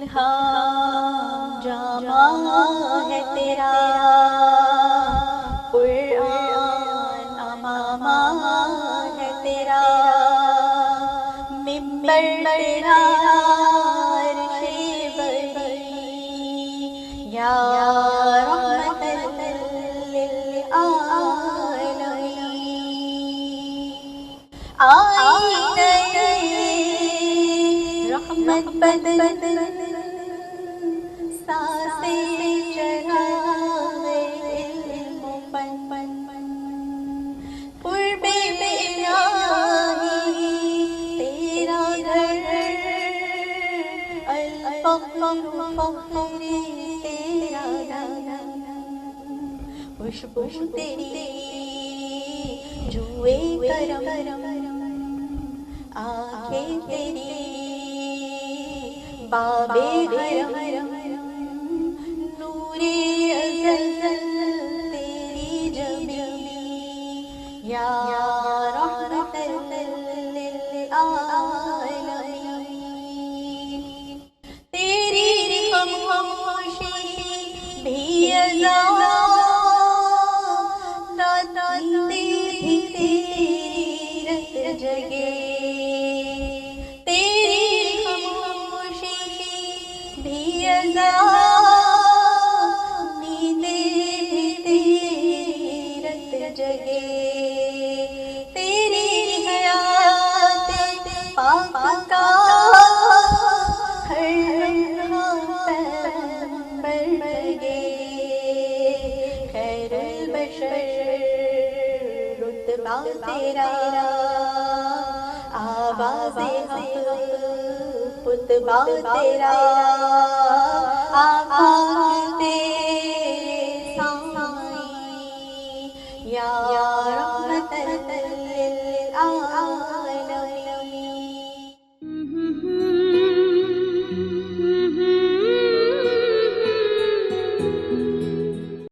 الہام جامع ہے تیرا، قرآن امامہ ہے تیرا، ممبر تیرا عرش بری، یا رحمت للعالمین، آئینہ رحمت بدل سانسیں چڑھائے علم و فن، قرب الہی تیرا گھر، الفقر فخر تیرا گھر، خوشبو تیری جوئے کرم، آنکھیں تیری باب حرم، نور ازل تیری جمی، یا رحمت للعالمین، تیری خاموشی بھی اذا، جگے تیری خاموشی بھی اذا، نیندیں تیری رت جگے، تیری حیات پاک کا ہر لمحہ پیغمبر لگے، خیر البشر رتبہ تیرا، آواز حق خطبہ تیرا، آقا تیرے سامنے، یا